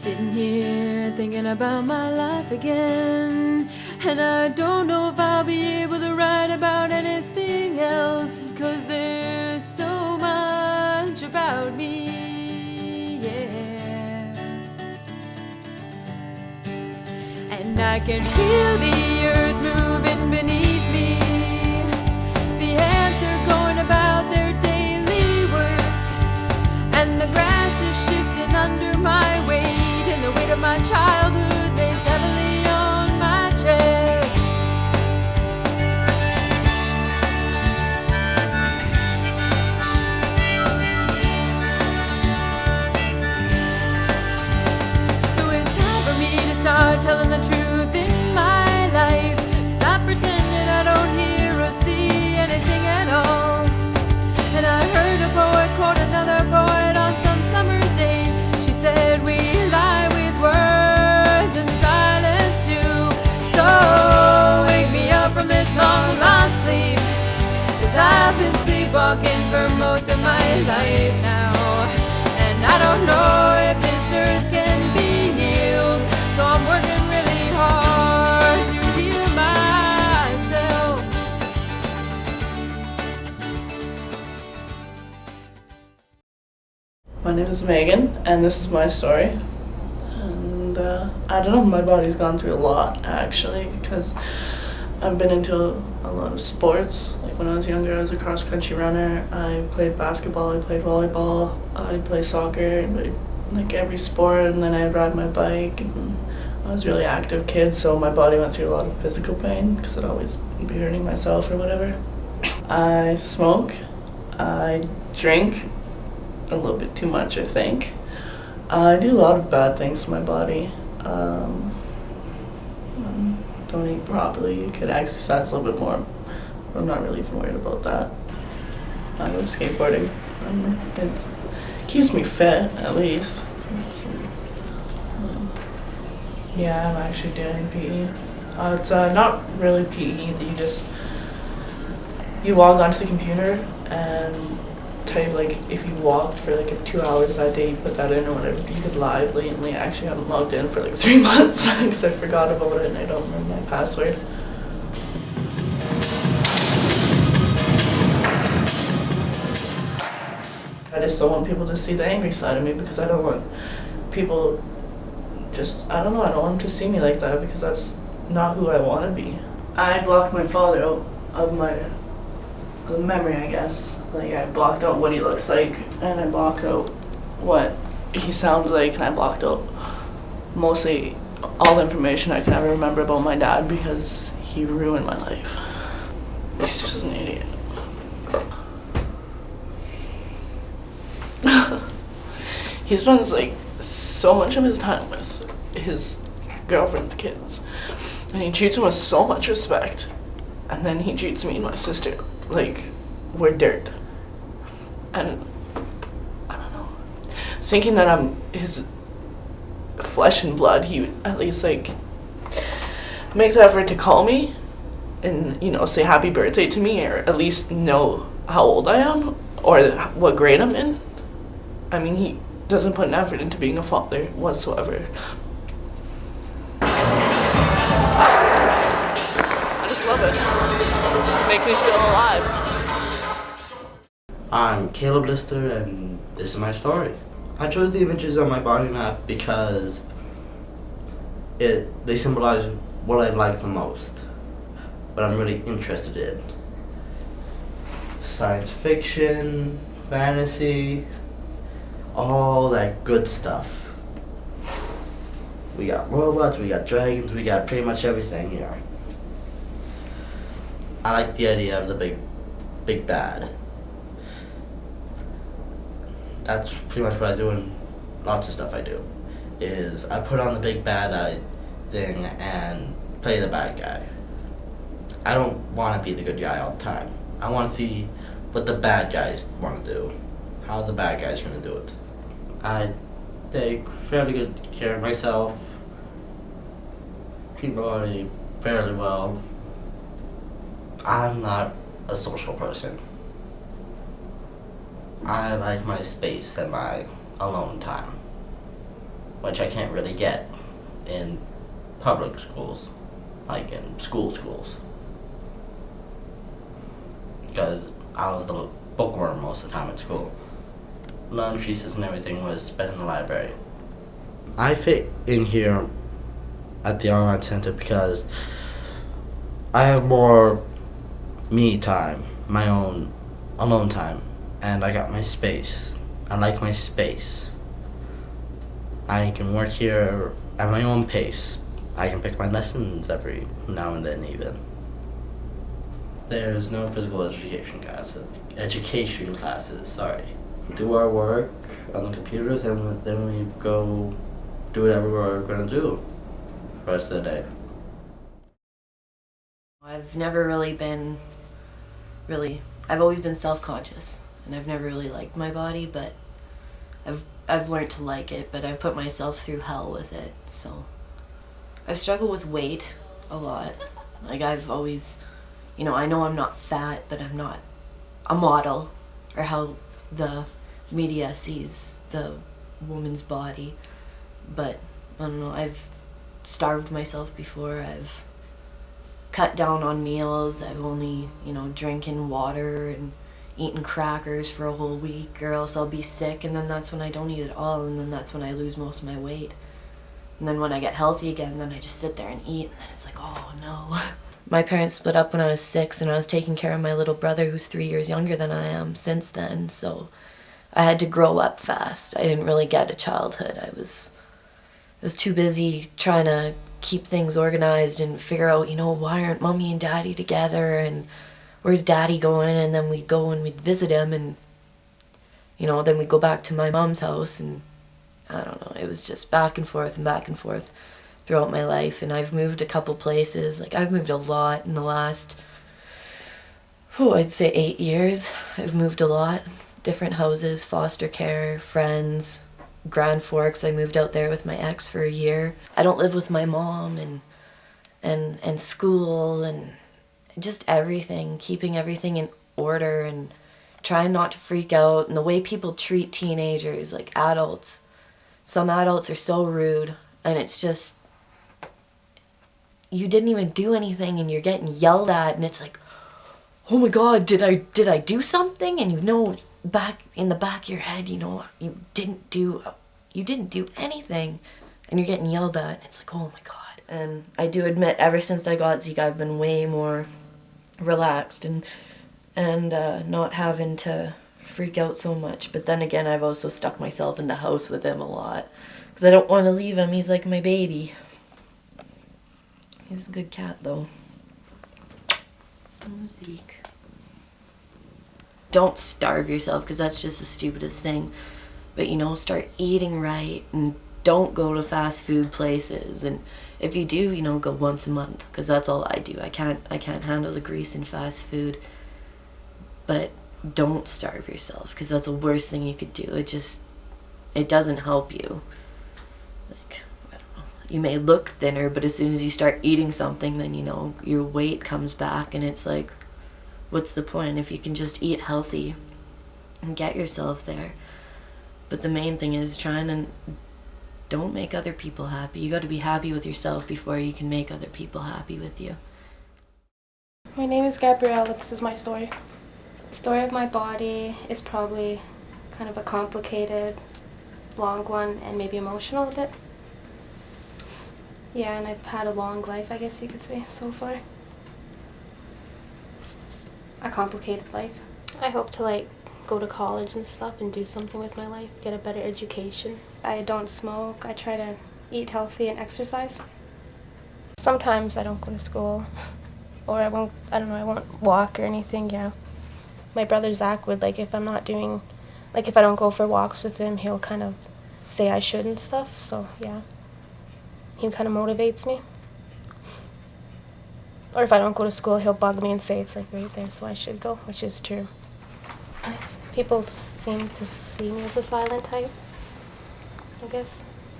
Sitting here thinking about my life again, and I don't know if I'll be able to write about anything else, 'cause there's so much about me, yeah. And I can feel the earth moving beneath me, the ants are going about their daily work, and the grass is shifting under my weight, and the weight of my childhood lays heavily on my chest. So it's time for me to start telling the truth in my life. Stop pretending I don't hear or see anything at all. And I heard a poet quote another poet on some summer's day. She said, we lie with words and silence too. So wake me up from this long lost sleep, 'cause I've been sleepwalking for most of my life now, and I don't know if this earth can be healed. So I'm working really hard to heal myself. My name is Megan, and this is my story. And I don't know, my body's gone through a lot actually, because I've been into a lot of sports. Like when I was younger, I was a cross-country runner. I played basketball, I played volleyball, I played soccer, I played like every sport, and then I'd ride my bike. And I was a really active kid, so my body went through a lot of physical pain because I'd always be hurting myself or whatever. I smoke, I drink a little bit too much, I think. I do a lot of bad things to my body. Don't eat properly. You could exercise a little bit more. I'm not really even worried about that. I love skateboarding. It keeps me fit, at least. Yeah, I'm actually doing PE. It's not really PE. You log onto the computer and type, like, if you walked for like 2 hours that day, you put that in or whatever. You could lie blatantly. I actually haven't logged in for like 3 months because I forgot about it and I don't remember my password. I just don't want people to see the angry side of me, because I don't want people I don't know, I don't want them to see me like that, because that's not who I want to be. I blocked my father out of my memory, I guess. Like, I blocked out what he looks like, and I blocked out what he sounds like, and I blocked out mostly all the information I can ever remember about my dad, because he ruined my life. He's just an idiot. He spends like so much of his time with his girlfriend's kids, and he treats them with so much respect, and then he treats me and my sister like we're dirt. And I don't know, thinking that I'm his flesh and blood, he would at least like makes the effort to call me and, you know, say happy birthday to me, or at least know how old I am or what grade I'm in. I mean, he doesn't put an effort into being a father whatsoever. I just love it. It makes me feel alive. I'm Caleb Lister, and this is my story. I chose the images on my body map because they symbolize what I like the most, what I'm really interested in. Science fiction, fantasy, all that good stuff. We got robots, we got dragons, we got pretty much everything here. I like the idea of the big bad. That's pretty much what I do, and lots of stuff I do is I put on the big bad thing and play the bad guy. I don't want to be the good guy all the time. I want to see what the bad guys want to do, how the bad guys are going to do it. I take fairly good care of myself, treat my body fairly well. I'm not a social person. I like my space and my alone time. which I can't really get in public schools, like in schools. Because I was the bookworm most of the time at school. Lunch, recess, and everything was spent in the library. I fit in here at the online center because I have more me time, my own alone time, and I got my space. I like my space. I can work here at my own pace. I can pick my lessons every now and then even. There's no physical education classes, sorry. Do our work on the computers and then we go do whatever we're gonna do for the rest of the day. I've never really been I've always been self-conscious, and I've never really liked my body, but I've learned to like it, but I've put myself through hell with it. So I've struggled with weight a lot. Like I've always, I know I'm not fat, but I'm not a model, or how the media sees the woman's body. But I don't know, I've starved myself before. I've cut down on meals. I've only, drinking water and eating crackers for a whole week, or else I'll be sick, and then that's when I don't eat at all, and then that's when I lose most of my weight. And then when I get healthy again, then I just sit there and eat, and then it's like, oh no. My parents split up when I was 6, and I was taking care of my little brother who's 3 years younger than I am since then, so I had to grow up fast. I didn't really get a childhood. I was too busy trying to keep things organized and figure out, why aren't mommy and daddy together, and where's daddy going? And then we'd go and we'd visit him, and then we'd go back to my mom's house, and I don't know, it was just back and forth throughout my life. And I've moved a couple places. Like I've moved a lot in the last, I'd say 8 years. I've moved a lot, different houses, foster care, friends. Grand Forks, I moved out there with my ex for a year. I don't live with my mom, and school, and just everything, keeping everything in order and trying not to freak out. And the way people treat teenagers, like adults, some adults are so rude, and it's just, you didn't even do anything and you're getting yelled at, and it's like, oh my God, did I do something? And back in the back of your head, you didn't do anything, and you're getting yelled at, and it's like, oh my God. And I do admit, ever since I got Zeke, I've been way more relaxed and not having to freak out so much. But then again, I've also stuck myself in the house with him a lot because I don't want to leave him. He's like my baby. He's a good cat though. Oh, Zeke. Don't starve yourself, because that's just the stupidest thing. But start eating right, and don't go to fast food places. And if you do, go once a month, because that's all I do. I can't handle the grease in fast food. But don't starve yourself, because that's the worst thing you could do. It doesn't help you. Like, I don't know. You may look thinner, but as soon as you start eating something, then your weight comes back, and it's like, what's the point if you can just eat healthy and get yourself there? But the main thing is trying to don't make other people happy. You got to be happy with yourself before you can make other people happy with you. My name is Gabrielle. This is my story. The story of my body is probably kind of a complicated, long one, and maybe emotional a bit. Yeah, and I've had a long life, I guess you could say, so far. A complicated life. I hope to go to college and stuff and do something with my life, get a better education. I don't smoke. I try to eat healthy and exercise. Sometimes I don't go to school, or I won't walk or anything, yeah. My brother Zach would, if I'm not doing, if I don't go for walks with him, he'll kind of say I should and stuff, so yeah. He kind of motivates me. Or if I don't go to school, he'll bug me and say it's right there, so I should go, which is true. People seem to see me as a silent type, I guess.